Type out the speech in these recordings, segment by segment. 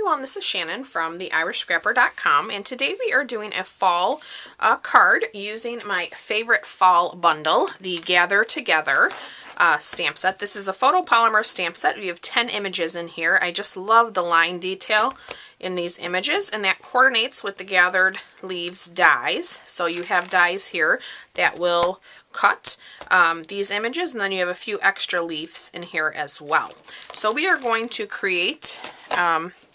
everyone, this is Shannon from theirishscrapper.com, and today we are doing a fall card using my favorite fall bundle, the Gather Together stamp set. This is a photopolymer stamp set. We have 10 images in here. I just love the line detail in these images, and that coordinates with the Gathered Leaves dies. So you have dies here that will cut these images, and then you have a few extra leaves in here as well. So we are going to create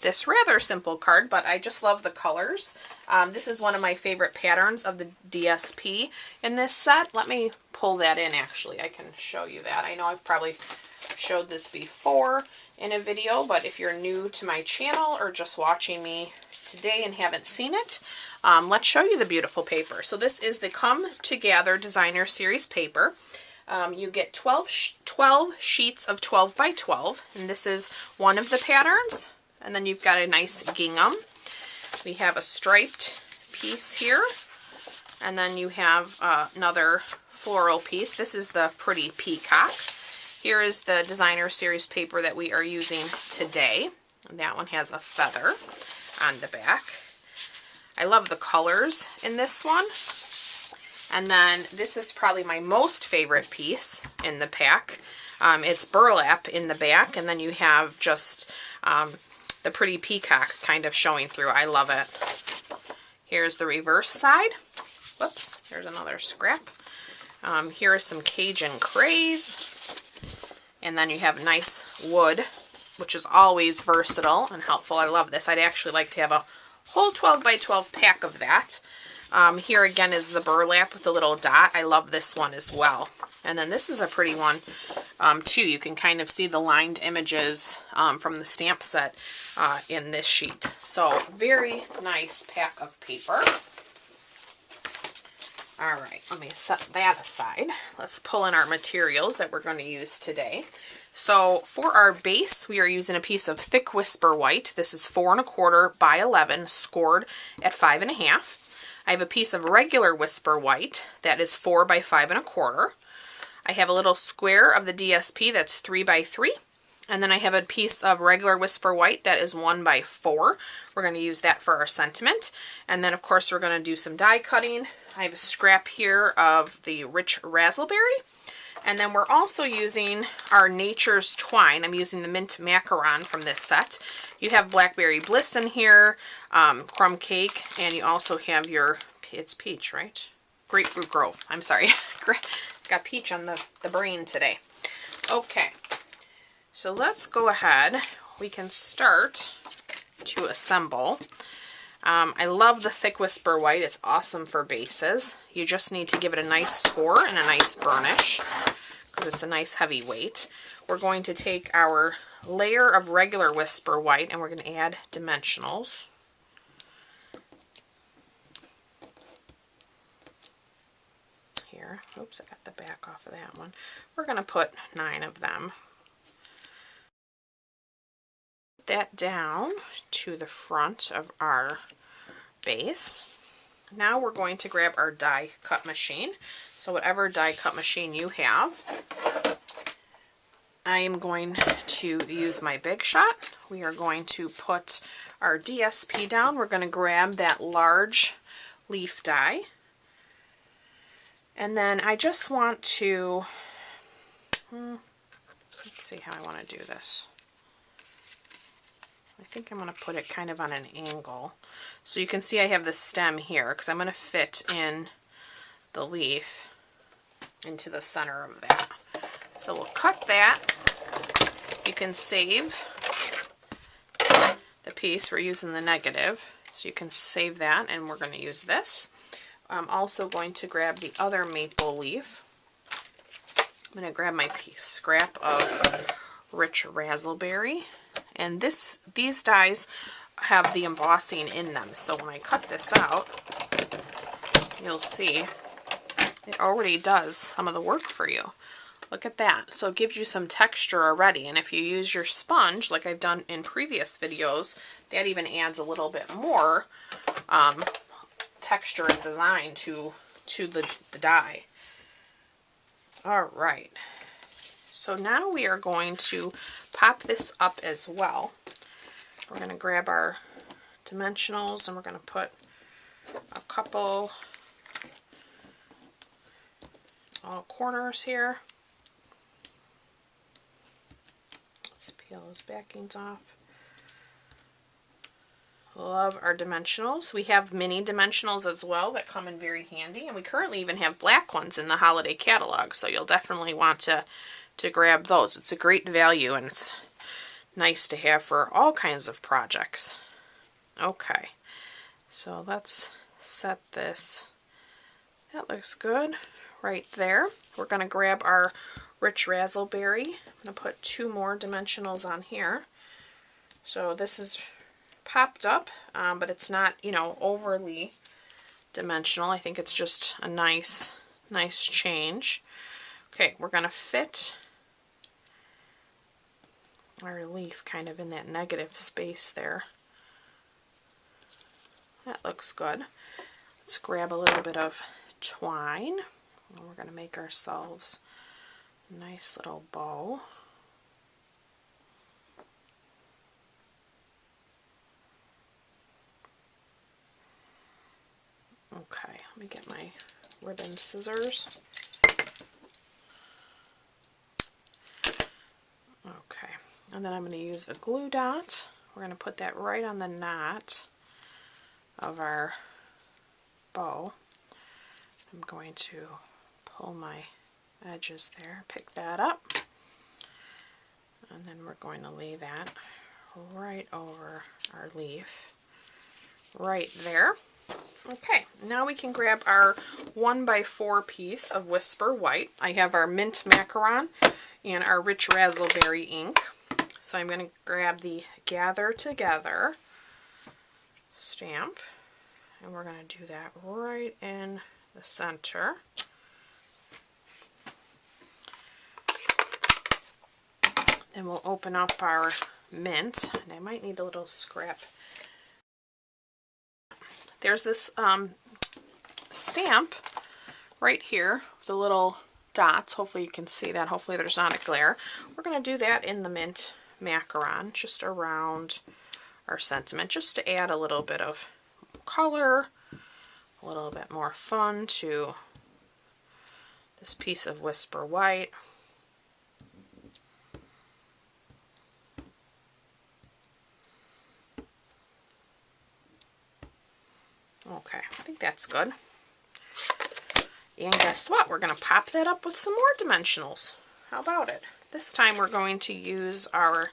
this rather simple card, but I just love the colors. This is one of my favorite patterns of the DSP in this set. Let me pull that in actually. I can show you that. I know I've probably showed this before in a video, but if you're new to my channel or just watching me today and haven't seen it, let's show you the beautiful paper. So this is the Come Together Designer Series paper. You get 12 sheets of 12 by 12, and this is one of the patterns. And then you've got a nice gingham. We have a striped piece here, and then you have another floral piece. This is the pretty peacock. Here is the Designer Series paper that we are using today. And that one has a feather on the back. I love the colors in this one. And then this is probably my most favorite piece in the pack. It's burlap in the back, and then you have just the pretty peacock kind of showing through. I love it. Here's the reverse side. Whoops, there's another scrap. Here is some Cajun craze. And then you have nice wood, which is always versatile and helpful. I love this. I'd actually like to have a whole 12 by 12 pack of that. Here again is the burlap with the little dot. I love this one as well. And then this is a pretty one too. You can kind of see the lined images from the stamp set in this sheet. So very nice pack of paper. All right, let me set that aside. Let's pull in our materials that we're going to use today. So for our base, we are using a piece of thick Whisper White. This is 4 1/4 by 11, scored at 5 1/2. I have a piece of regular Whisper White that is 4 by 5 1/4. I have a little square of the DSP that's 3 by 3. And then I have a piece of regular Whisper White that is 1 by 4. We're going to use that for our sentiment. And then of course we're going to do some die cutting. I have a scrap here of the Rich Razzleberry. And then we're also using our Nature's Twine. I'm using the Mint Macaron from this set. You have Blackberry Bliss in here, Crumb Cake, and you also have your, it's peach, right? Grapefruit Grove, I'm sorry. Got peach on the brain today. Okay, so let's go ahead. We can start to assemble. I love the thick Whisper White. It's awesome for bases. You just need to give it a nice score and a nice burnish because it's a nice heavy weight. We're going to take our layer of regular Whisper White and we're going to add dimensionals. Here, oops, I got the back off of that one. We're going to put 9 of them. That down to the front of our base. Now we're going to grab our die cut machine. So whatever die cut machine you have, I am going to use my Big Shot. We are going to put our DSP down. We're going to grab that large leaf die. And then I just want to, let's see how I want to do this. I think I'm going to put it kind of on an angle. So you can see I have the stem here because I'm going to fit in the leaf into the center of that. So we'll cut that. You can save the piece. We're using the negative. So you can save that, and we're going to use this. I'm also going to grab the other maple leaf. I'm going to grab my scrap of Rich Razzleberry. And these dies have the embossing in them. So when I cut this out, you'll see it already does some of the work for you. Look at that. So it gives you some texture already. And if you use your sponge, like I've done in previous videos, that even adds a little bit more texture and design to the die. All right. So now we are going to pop this up as well. we're going to grab our dimensionals and we're going to put a couple corners here. Let's peel those backings off. Love our dimensionals. We have mini dimensionals as well that come in very handy, and we currently even have black ones in the holiday catalog, so you'll definitely want to grab those. It's a great value and it's nice to have for all kinds of projects. Okay, so let's set this. That looks good right there. We're going to grab our Rich Razzleberry. I'm going to put 2 more dimensionals on here. So this is popped up, but it's not, you know, overly dimensional. I think it's just a nice change. Okay, we're going to fit our leaf kind of in that negative space there. That looks good. Let's grab a little bit of twine, and we're going to make ourselves a nice little bow. Okay, let me get my ribbon scissors. Okay, and then I'm going to use a glue dot. We're going to put that right on the knot of our bow. I'm going to pull my edges there, pick that up, and then we're going to lay that right over our leaf, right there. Okay, now we can grab our 1x4 piece of Whisper White. I have our Mint Macaron and our Rich Razzleberry ink. So I'm going to grab the Gather Together stamp, and we're going to do that right in the center. Then we'll open up our mint, and I might need a little scrap. There's this stamp right here, the little dots. Hopefully you can see that. Hopefully there's not a glare. We're going to do that in the Mint Macaron, just around our sentiment, just to add a little bit of color, a little bit more fun to this piece of Whisper White. Okay, I think that's good. And guess what? We're going to pop that up with some more dimensionals. How about it? This time we're going to use our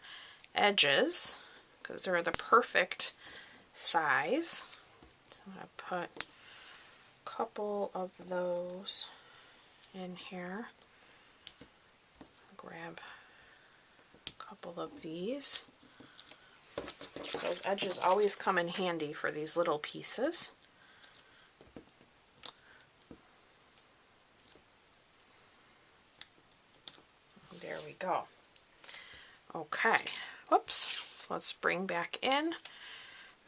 edges because they're the perfect size. So I'm going to put a couple of those in here. Grab a couple of these. Those edges always come in handy for these little pieces. There we go. Okay, whoops. So let's bring back in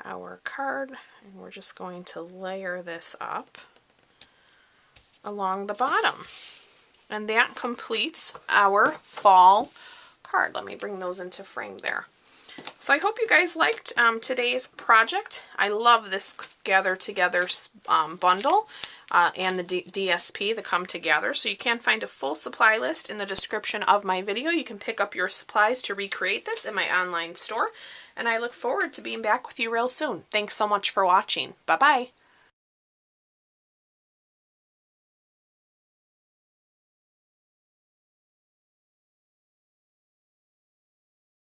our card, and we're just going to layer this up along the bottom. And that completes our fall card. Let me bring those into frame there. So I hope you guys liked today's project. I love this Gather Together bundle and the DSP, the Come Together. So you can find a full supply list in the description of my video. You can pick up your supplies to recreate this in my online store. And I look forward to being back with you real soon. Thanks so much for watching. Bye-bye.